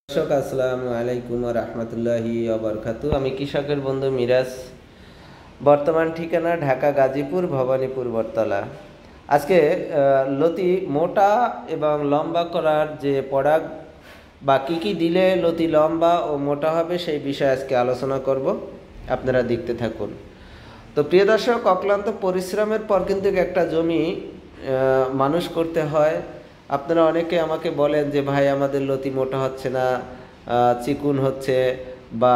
দর্শক আসসালামু আলাইকুম ওয়া রাহমাতুল্লাহি ওয়া বারাকাতুহু। আমি কৃষকের বন্ধু মিরাজ। বর্তমান ঠিকানা ঢাকা গাজীপুর ভবানীপুর বটতলা। আজকে লতি মোটা এবং লম্বা করার যে প্রোডাক্ট বা কী দিলে লতি লম্বা ও মোটা হবে সেই বিষয়ে আজকে আলোচনা করব। আপনারা দেখতে থাকুন। তো প্রিয় দর্শক, অক্লান্ত পরিশ্রমের পর কিন্তু একটা জমি মানুষ করতে হয়। আপনারা অনেকে আমাকে বলেন যে ভাই আমাদের লতি মোটা হচ্ছে না, চিকুন হচ্ছে, বা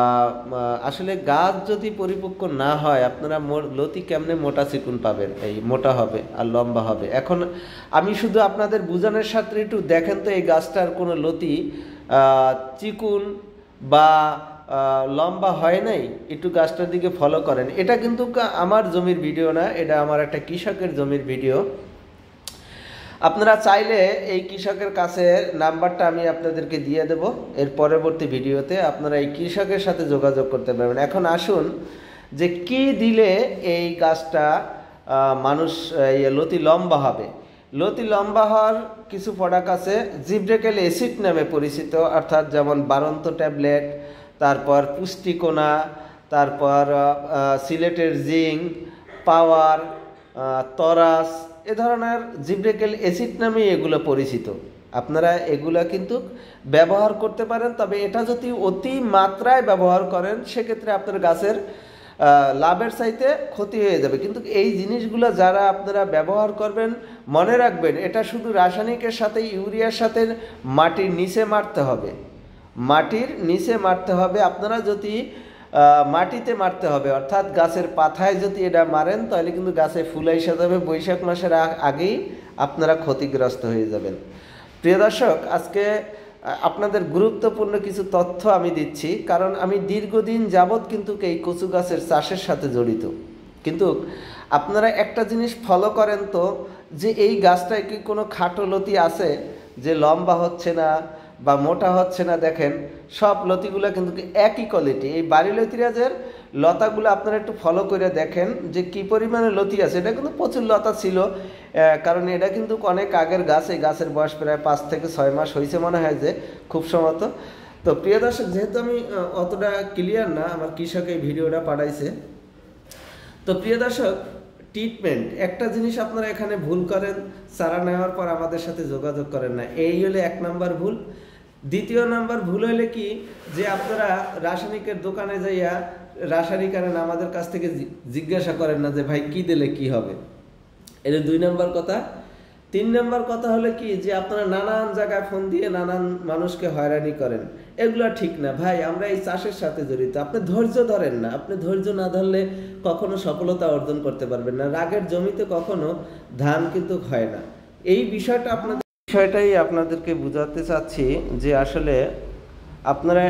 আসলে গাছ যদি পরিপক্ক না হয় আপনারা লতি কেমনে মোটা চিকুন পাবেন, এই মোটা হবে আর লম্বা হবে। এখন আমি শুধু আপনাদের বোঝানোর সাথে একটু দেখেন তো এই গাছটার কোনো লতি চিকুন বা লম্বা হয় নাই, একটু গাছটার দিকে ফলো করেন। এটা কিন্তু আমার জমির ভিডিও না, এটা আমার একটা কৃষকের জমির ভিডিও। আপনারা চাইলে এই কৃষকের কাছে নাম্বারটা আমি আপনাদেরকে দিয়ে দেব, এর পরবর্তী ভিডিওতে আপনারা এই কৃষকের সাথে যোগাযোগ করতে পারবেন। এখন আসুন যে কি দিলে এই গাছটা মানুষ লতি লম্বা হবে। লতি লম্বা হওয়ার কিছু প্রোডাক্ট আছে, জিব্রেকেল অ্যাসিড নামে পরিচিত, অর্থাৎ যেমন বারন্ত ট্যাবলেট, তারপর পুষ্টিকোনা, তারপর সিলেটের জিঙ্ক, পাওয়ার, তরাস, এ ধরনের জিব্রেকেল অ্যাসিড নামে এগুলো পরিচিত। আপনারা এগুলা কিন্তু ব্যবহার করতে পারেন, তবে এটা যদি অতি মাত্রায় ব্যবহার করেন সেক্ষেত্রে আপনার গাছের লাভের চাইতে ক্ষতি হয়ে যাবে। কিন্তু এই জিনিসগুলো যারা আপনারা ব্যবহার করবেন মনে রাখবেন, এটা শুধু রাসায়নিকের সাথে ইউরিয়ার সাথে মাটির নিচে মারতে হবে, মাটির নিচে মারতে হবে। আপনারা যদি মাটিতে মারতে হবে, অর্থাৎ গাছের পাতায় যদি এটা মারেন তাহলে কিন্তু গাছে ফুল এসে যাবে, বৈশাখ মাসের আগেই আপনারা ক্ষতিগ্রস্ত হয়ে যাবেন। প্রিয় দর্শক, আজকে আপনাদের গুরুত্বপূর্ণ কিছু তথ্য আমি দিচ্ছি, কারণ আমি দীর্ঘদিন যাবৎ কিন্তু এই কচু গাছের চাষের সাথে জড়িত। কিন্তু আপনারা একটা জিনিস ফলো করেন তো, যে এই গাছটায় কি কোনো খাটো লতি আছে যে লম্বা হচ্ছে না বা মোটা হচ্ছে না? দেখেন সব লতিগুলো কিন্তু একই কোয়ালিটি। এই বাড়ি লতিরাজের লতাগুলো আপনারা একটু ফলো করে দেখেন যে কি পরিমাণে লতি আছে। এটা কিন্তু প্রচুর লতা ছিল, কারণ এটা কিন্তু অনেক আগের গাছ, এই গাছের বয়স প্রায় 5 থেকে 6 মাস হয়েছে মনে হয় যে, খুব সম্ভবত। তো প্রিয় দর্শক, যেহেতু আমি অতটা ক্লিয়ার না, আমার কৃষক এই ভিডিওটা পাঠাইছে। তো প্রিয় দর্শক, ট্রিটমেন্ট একটা জিনিস আপনারা এখানে ভুল করেন, চারা নেওয়ার পর আমাদের সাথে যোগাযোগ করেন না, এই হলে 1 নাম্বার ভুল। দ্বিতীয় নাম্বার ভুল হলে কি, যে আপনারা রাসায়নিকের দোকানে যাইয়া রাসায়নিক আনেন, আমাদের কাছ থেকে জিজ্ঞাসা করেন না যে ভাই কি দিলে কি হবে। এটা 2 নাম্বার কথা। 3 নাম্বার কথা হলো কি, যে আপনারা নানান জায়গায় ফোন দিয়ে নানান মানুষকে হয়রানি করেন, এগুলো ঠিক না ভাই। আমরা এই চাষের সাথে জড়িত, আপনি ধৈর্য ধরেন না, আপনি ধৈর্য না ধরলে কখনো সফলতা অর্জন করতে পারবেন না। রাগের জমিতে কখনো ধান কিন্তু হয় না। এই বিষয়টাই আপনাদেরকে বোঝাতে চাচ্ছি, যে আসলে আপনারা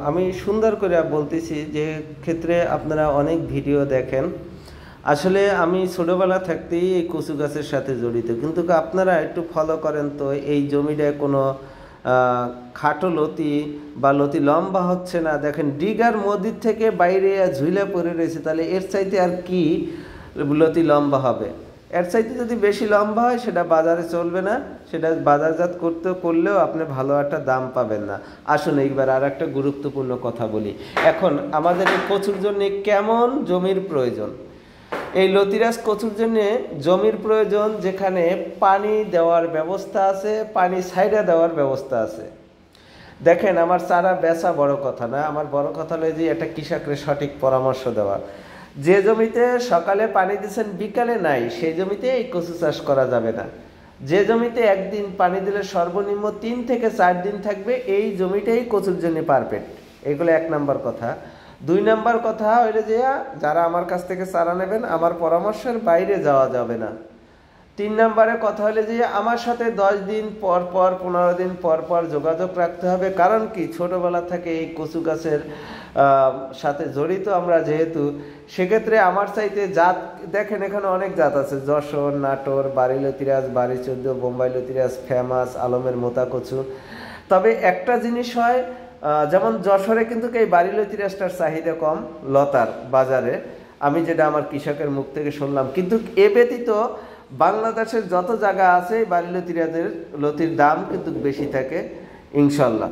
আমি সুন্দর করে বলতেছি, যে ক্ষেত্রে আপনারা অনেক ভিডিও দেখেন। আসলে আমি ছোটোবেলা থাকতেই এই কচু গাছের সাথে জড়িত, কিন্তু আপনারা একটু ফলো করেন তো, এই জমিটায় কোনো খাটো লতি বা লতি লম্বা হচ্ছে না। দেখেন ডিগার মধ্যে থেকে বাইরে ঝুলে পড়ে রয়েছে, তাহলে এর চাইতে আর কি লতি লম্বা হবে? এর চাইতে যদি বেশি লম্বা হয় সেটা বাজারে চলবে না, সেটা বাজারজাত করলেও আপনি ভালো একটা দাম পাবেন না। আসুন এইবার আর একটা গুরুত্বপূর্ণ কথা বলি। এখন আমাদের এই কচুর জন্য কেমন জমির প্রয়োজন? এই লতিরাজ কচুর জন্য জমির প্রয়োজন যেখানে পানি দেওয়ার ব্যবস্থা আছে, পানি ছাইড়া দেওয়ার ব্যবস্থা আছে। দেখেন, আমার চারা বেচা বড় কথা না, আমার বড় কথা হলো যে এটা কৃষকের সঠিক পরামর্শ দেওয়া। যে জমিতে সকালে পানি দিচ্ছেন বিকালে নাই, সেই জমিতে এই কচু চাষ করা যাবে না। যে জমিতে একদিন পানি দিলে সর্বনিম্ন 3 থেকে 4 দিন থাকবে, এই জমিটাই কচুর জন্য পারফেক্ট। এগুলো 1 নাম্বার কথা। 2 নাম্বার কথা হইলে যে যারা আমার কাছ থেকে চারা নেবেন, আমার পরামর্শের বাইরে যাওয়া যাবে না। 3 নাম্বারের কথা হলে যে আমার সাথে 10 দিন পর পর 15 দিন পর পর যোগাযোগ রাখতে হবে। কারণ কি, ছোটোবেলা থেকে এই কচু গাছের সাথে জড়িত আমরা যেহেতু, সেক্ষেত্রে আমার চাইতে জাত দেখেন, এখানে অনেক জাত আছে, যশোর, নাটোর, বাড়ি লতিরাজ, বাড়ি 14, বোম্বাই লতিরাজ, ফেমাস, আলমের মোতা কচু। তবে একটা জিনিস হয়, যেমন যশোরে কিন্তু এই বাড়ি লতিরাজটার চাহিদা কম লতার বাজারে, আমি যেটা আমার কৃষকের মুখ থেকে শুনলাম। কিন্তু এ ব্যতীত বাংলাদেশের যত জায়গা আছে বাড়ি লতিরাজের লতির দাম কিন্তু বেশি থাকে ইনশাল্লাহ।